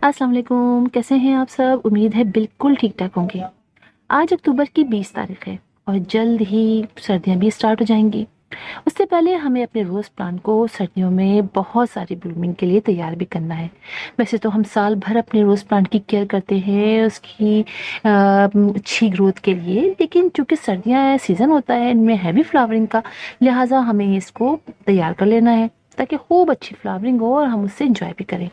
अस्सलाम वालेकुम, कैसे हैं आप सब? उम्मीद है बिल्कुल ठीक ठाक होंगे। आज अक्टूबर की 20 तारीख है और जल्द ही सर्दियां भी स्टार्ट हो जाएंगी। उससे पहले हमें अपने रोज़ प्लांट को सर्दियों में बहुत सारी ब्लूमिंग के लिए तैयार भी करना है। वैसे तो हम साल भर अपने रोज़ प्लांट की केयर करते हैं उसकी अच्छी ग्रोथ के लिए, लेकिन चूंकि सर्दियां सीज़न होता है इनमें हैवी फ्लावरिंग का, लिहाजा हमें इसको तैयार कर लेना है ताकि खूब अच्छी फ्लावरिंग हो और हम उससे इंजॉय भी करें।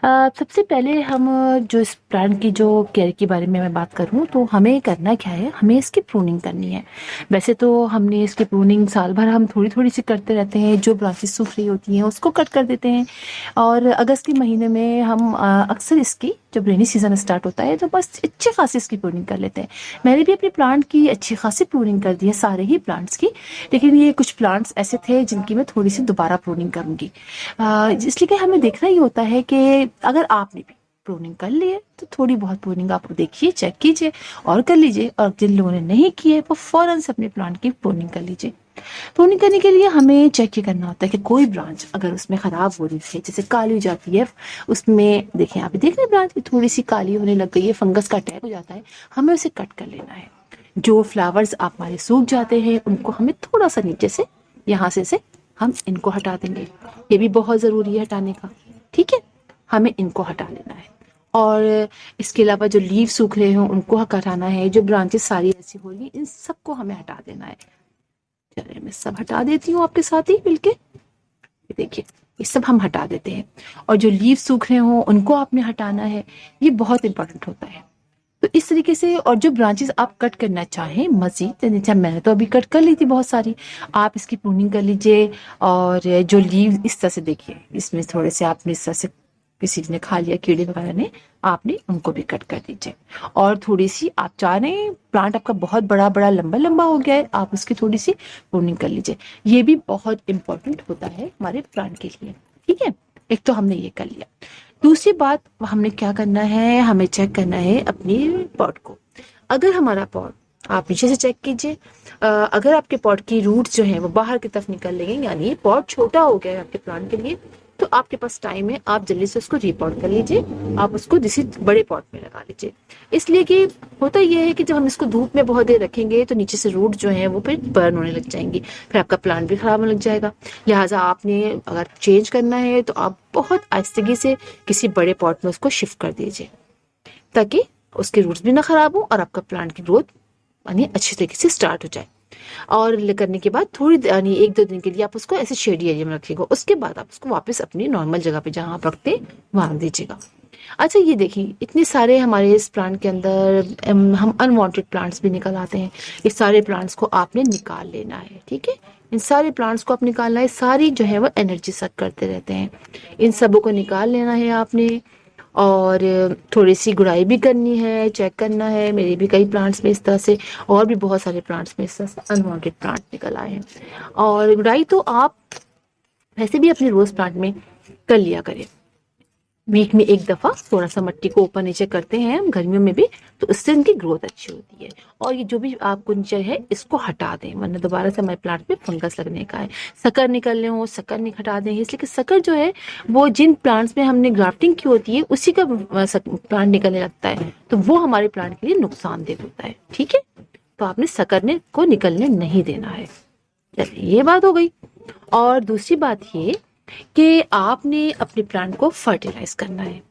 सबसे पहले हम जो इस प्लांट की जो केयर के बारे में मैं बात करूँ तो हमें करना क्या है, हमें इसकी प्रूनिंग करनी है। वैसे तो हमने इसकी प्रूनिंग साल भर हम थोड़ी थोड़ी सी करते रहते हैं, जो ब्रांचेस सूख रही होती हैं उसको कट कर देते हैं। और अगस्त के महीने में हम अक्सर इसकी जब रेनी सीजन स्टार्ट होता है तो बस अच्छी खासी इसकी प्रूनिंग कर लेते हैं। मैंने भी अपने प्लांट की अच्छी खासी प्रूनिंग कर दी है, सारे ही प्लांट्स की। लेकिन ये कुछ प्लांट्स ऐसे थे जिनकी मैं थोड़ी सी दोबारा प्रूनिंग करूंगी, इसलिए कि हमें देखना ही होता है कि अगर आपने भी प्रूनिंग कर ली है तो थोड़ी बहुत प्रूनिंग आप देखिए, चेक कीजिए और कर लीजिए। और जिन लोगों ने नहीं की है वो फौरन से अपने प्लांट की प्रूनिंग कर लीजिए। प्रूनिंग करने के लिए हमें चेक ये करना होता है कि कोई ब्रांच अगर उसमें खराब हो रही है, जैसे काली हो जाती है उसमें, देखें आप देख रहे हैं ब्रांच की थोड़ी सी काली होने लग गई है, फंगस का अटैक हो जाता है, हमें उसे कट कर लेना है। जो फ्लावर्स आप हमारे सूख जाते हैं उनको हमें थोड़ा सा नीचे से यहाँ से हम इनको हटा देंगे। ये भी बहुत ज़रूरी है हटाने का, ठीक है। हमें इनको हटा लेना है। और इसके अलावा जो लीव सूख रहे हों उनको हटाना है। जो ब्रांचेस सारी ऐसी हो रही इन सबको हमें हटा देना है। चलिए मैं सब हटा देती हूँ आपके साथ ही मिलके। ये देखिए ये सब हम हटा देते हैं। और जो लीव सूख रहे हों उनको आपने हटाना है, ये बहुत इंपॉर्टेंट होता है। तो इस तरीके से, और जो ब्रांचेस आप कट करना चाहें मजीद, जैसे मैंने तो अभी कट कर ली थी बहुत सारी, आप इसकी प्रूनिंग कर लीजिए। और जो लीव इस तरह से देखिए, इसमें थोड़े से आपने इस तरह से किसी ने खा लिया कीड़े वगैरह ने, आपने उनको भी कट कर दीजिए। और थोड़ी सी आप चाह रहे हैं प्लांट आपका बहुत बड़ा बड़ा लंबा लंबा हो गया है, आप उसकी थोड़ी सी प्रूनिंग कर लीजिए। ये भी बहुत इंपॉर्टेंट होता है हमारे प्लांट के लिए, ठीक है। एक तो हमने ये कर लिया। दूसरी बात हमने क्या करना है, हमें चेक करना है अपनी पॉट को। अगर हमारा पॉट, आप पीछे से चेक कीजिए, अगर आपके पॉट की रूट्स जो हैं वो बाहर की तरफ निकल लेंगे, यानी पॉट छोटा हो गया है आपके प्लांट के लिए, तो आपके पास टाइम है, आप जल्दी से उसको रीपॉट कर लीजिए। आप उसको किसी बड़े पॉट में लगा लीजिए। इसलिए कि होता यह है कि जब हम इसको धूप में बहुत देर रखेंगे तो नीचे से रूट जो है वो फिर बर्न होने लग जाएंगी, फिर आपका प्लांट भी खराब होने लग जाएगा। लिहाजा आपने अगर चेंज करना है तो आप बहुत आहिस्तगी से किसी बड़े पॉट में उसको शिफ्ट कर दीजिए, ताकि उसके रूट्स भी ना खराब हो और आपका प्लांट की ग्रोथ यानी अच्छी तरीके से स्टार्ट हो जाए। और करने के बाद थोड़ी यानी 1-2 दिन के लिए आप उसको ऐसे शेडी एरिया में रखिएगा। उसके बाद आप उसको वापस अपनी नॉर्मल जगह पे जहाँ आप रखते हैं वहां दीजिएगा। अच्छा ये देखिए, इतने सारे हमारे इस प्लांट के अंदर हम अनवांटेड प्लांट्स भी निकल आते हैं। इस सारे प्लांट्स को आपने निकाल लेना है, ठीक है। इन सारे प्लांट्स को आप निकालना है, सारी जो है वो एनर्जी सक करते रहते हैं, इन सबों को निकाल लेना है आपने। और थोड़ी सी गुड़ाई भी करनी है, चेक करना है। मेरे भी कई प्लांट्स में इस तरह से, और भी बहुत सारे प्लांट्स में इस तरह से अनवांटेड प्लांट निकल आए हैं। और गुड़ाई तो आप वैसे भी अपने रोज प्लांट में कर लिया करें। वीक में एक दफा थोड़ा सा मिट्टी को ऊपर नीचे करते हैं हम गर्मियों में भी, तो इससे इनकी ग्रोथ अच्छी होती है। और ये जो भी आपको नीचे है इसको हटा दें, वरना दोबारा से हमारे प्लांट में फंगस लगने का है। सकर निकलने हो, सकर नहीं हटा दें, इसलिए कि सकर जो है वो जिन प्लांट्स में हमने ग्राफ्टिंग की होती है उसी का प्लांट निकलने लगता है, तो वो हमारे प्लांट के लिए नुकसानदेह होता है, ठीक है। तो आपने सकरने को निकलने नहीं देना है। चलिए ये बात हो गई। और दूसरी बात ये कि आपने अपने प्लांट को फर्टिलाइज करना है।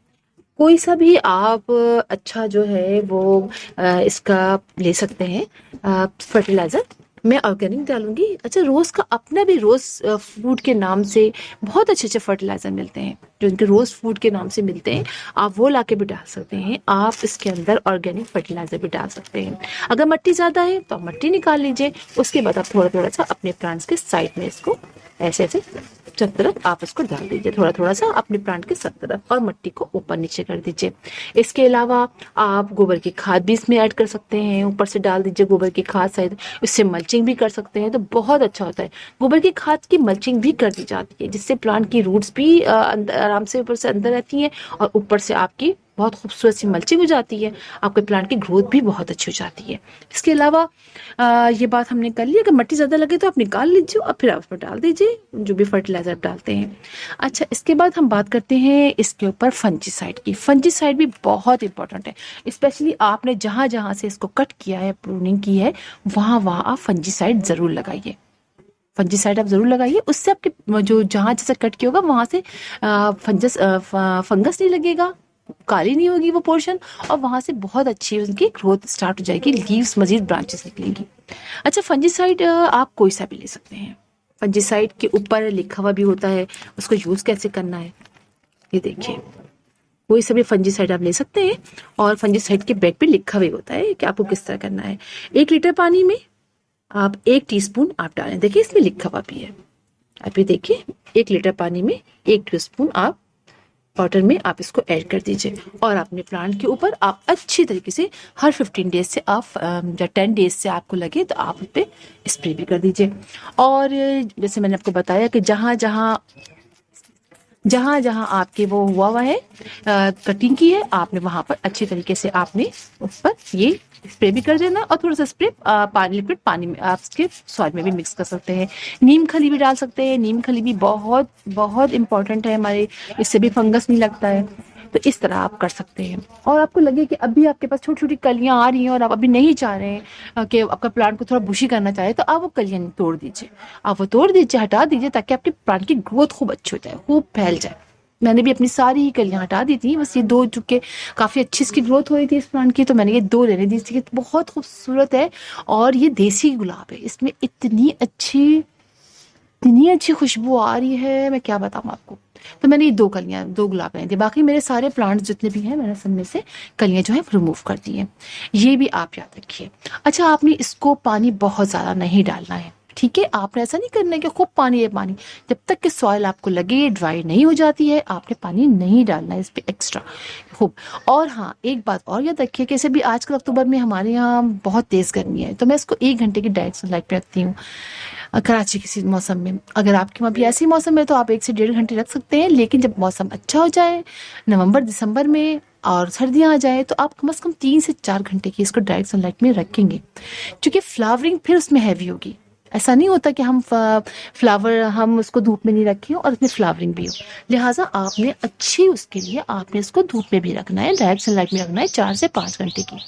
कोई सा भी आप अच्छा जो है वो इसका ले सकते हैं फर्टिलाइजर। मैं ऑर्गेनिक डालूंगी। अच्छा, रोज का अपना भी रोज फूड के नाम से बहुत अच्छे अच्छे फर्टिलाइजर मिलते हैं, जो इनके रोज फूड के नाम से मिलते हैं, आप वो लाके भी डाल सकते हैं। आप इसके अंदर ऑर्गेनिक फर्टिलाइजर भी डाल सकते हैं। अगर मिट्टी ज्यादा है तो आप मिट्टी निकाल लीजिए। उसके बाद आप थोड़ा थोड़ा सा अपने प्लांट्स के साइड में इसको ऐसे ऐसे सब तरफ आप इसको डाल दीजिए, थोड़ा थोड़ा सा अपने प्लांट के सब तरफ, और मिट्टी को ऊपर नीचे कर दीजिए। इसके अलावा आप गोबर की खाद भी इसमें ऐड कर सकते हैं, ऊपर से डाल दीजिए गोबर की खाद सहित। इससे मल्चिंग भी कर सकते हैं तो बहुत अच्छा होता है। गोबर की खाद की मल्चिंग भी कर दी जाती है, जिससे प्लांट की रूट्स भी आराम से ऊपर से अंदर रहती हैं और ऊपर से आपकी बहुत खूबसूरत सी मल्चिंग हो जाती है, आपके प्लांट की ग्रोथ भी बहुत अच्छी हो जाती है। इसके अलावा ये बात हमने कर ली, अगर मिट्टी ज़्यादा लगे तो आप निकाल लीजिए और फिर आप उसमें डाल दीजिए जो भी फर्टिलाइज़र आप डालते हैं। अच्छा, इसके बाद हम बात करते हैं इसके ऊपर फंजीसाइड की। फंजीसाइड भी बहुत इंपॉर्टेंट है, स्पेशली आपने जहाँ जहाँ से इसको कट किया है, प्रूनिंग की है, वहाँ वहाँ आप फंजीसाइड ज़रूर लगाइए। फंजीसाइड आप जरूर लगाइए, उससे आपके जो जहाँ जैसे कट किया होगा वहां से फंगस नहीं लगेगा, काली नहीं होगी वो पोर्शन, और वहां से बहुत अच्छी उनकी ग्रोथ स्टार्ट हो जाएगी, लीव्स मजीद ब्रांचेस निकलेंगी। अच्छा, फंजीसाइड आप कोई सा भी ले सकते हैं। फंजीसाइड के ऊपर लिखा हुआ भी होता है उसको यूज कैसे करना है, ये देखिए, कोई सा भी फंजीसाइड आप ले सकते हैं, और फंजीसाइड के बैग पे लिखा हुआ होता है कि आपको किस तरह करना है। 1 लीटर पानी में आप 1 टीस्पून आप डालें, देखिए इसमें लिखा हुआ भी है, आप ये देखिए 1 लीटर पानी में 1 टीस्पून आप वाटर में आप इसको ऐड कर दीजिए, और अपने प्लांट के ऊपर आप अच्छी तरीके से हर 15 डेज से आप या 10 डेज से आपको लगे तो आप उस पर स्प्रे भी कर दीजिए। और जैसे मैंने आपको बताया कि जहाँ जहाँ आपके वो हुआ है कटिंग की है, आपने वहां पर अच्छी तरीके से आपने उस पर ये स्प्रे भी कर देना, और थोड़ा सा स्प्रे पानी, लिक्विड पानी में आप इसके सॉइल में भी मिक्स कर सकते हैं। नीम खली भी डाल सकते हैं, नीम खली भी बहुत बहुत इंपॉर्टेंट है हमारे, इससे भी फंगस नहीं लगता है। तो इस तरह आप कर सकते हैं। और आपको लगे कि अभी आपके पास छोटी छोटी कलियां आ रही हैं और आप अभी नहीं चाह रहे हैं कि आपका प्लांट को थोड़ा बुशी करना चाहे, तो आप वो कलियां तोड़ दीजिए, आप वो तोड़ दीजिए, हटा दीजिए, ताकि आपके प्लांट की ग्रोथ खूब अच्छी हो जाए, खूब फैल जाए। मैंने भी अपनी सारी ही कलियां हटा दी थी, बस ये 2 चुके काफ़ी अच्छी इसकी ग्रोथ हो रही थी इस प्लांट की, तो मैंने ये 2 लेने दी थी। बहुत खूबसूरत है, और ये देसी गुलाब है, इसमें इतनी अच्छी खुशबू आ रही है, मैं क्या बताऊँ आपको। तो मैंने ये 2 गुलाब लेने थे, बाकी मेरे सारे प्लांट्स जितने भी हैं मैंने सब में से कलियां जो है रिमूव कर दी हैं, ये भी आप याद रखिए। अच्छा, आपने इसको पानी बहुत ज़्यादा नहीं डालना है, ठीक है, आपने ऐसा नहीं करना है कि खूब पानी है पानी, जब तक कि सॉइल आपको लगे ड्राई नहीं हो जाती है आपने पानी नहीं डालना है इस पे एक्स्ट्रा खूब। और हाँ, एक बात और याद रखिए कि जैसे भी आजकल अक्टूबर में हमारे यहाँ बहुत तेज़ गर्मी है, तो मैं इसको 1 घंटे की डायरेक्ट सनलाइट पे रखती हूँ कराची किसी मौसम में। अगर आपके वहाँ भी ऐसी मौसम है तो आप 1 से 1.5 घंटे रख सकते हैं, लेकिन जब मौसम अच्छा हो जाए नवंबर दिसंबर में और सर्दियाँ आ जाए तो आप कम से कम 3 से 4 घंटे की इसको डायरेक्ट सनलाइट में रखेंगे, क्योंकि फ्लावरिंग फिर उसमें हैवी होगी। ऐसा नहीं होता कि हम फ्लावर हम उसको धूप में नहीं रखें और उसमें फ्लावरिंग भी हो, लिहाजा आपने अच्छी उसके लिए आपने इसको धूप में भी रखना है, डायरेक्ट सनलाइट में रखना है 4 से 5 घंटे की,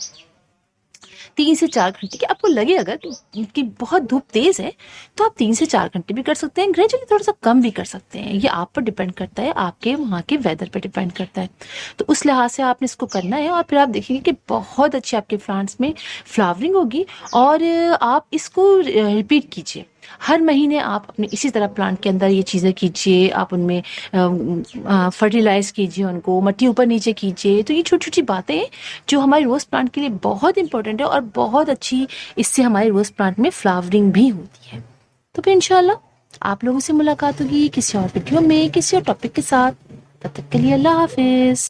3 से 4 घंटे की। आपको लगे अगर कि बहुत धूप तेज है तो आप 3 से 4 घंटे भी कर सकते हैं, ग्रेजुअली थोड़ा सा कम भी कर सकते हैं, ये आप पर डिपेंड करता है, आपके वहाँ के वेदर पर डिपेंड करता है। तो उस लिहाज से आपने इसको करना है, और फिर आप देखेंगे कि बहुत अच्छी आपके प्लांट्स में फ्लावरिंग होगी। और आप इसको रिपीट कीजिए हर महीने, आप अपने इसी तरह प्लांट के अंदर ये चीज़ें कीजिए, आप उनमें फर्टिलाइज कीजिए, उनको मट्टी ऊपर नीचे कीजिए। तो ये छोटी छोटी बातें जो हमारे रोज़ प्लांट के लिए बहुत इंपॉर्टेंट है, और बहुत अच्छी इससे हमारे रोज़ प्लांट में फ्लावरिंग भी होती है। तो फिर इंशाल्लाह आप लोगों से मुलाकात होगी किसी और वीडियो में किसी और टॉपिक के साथ। तब तक के लिए अल्लाह हाफिज़।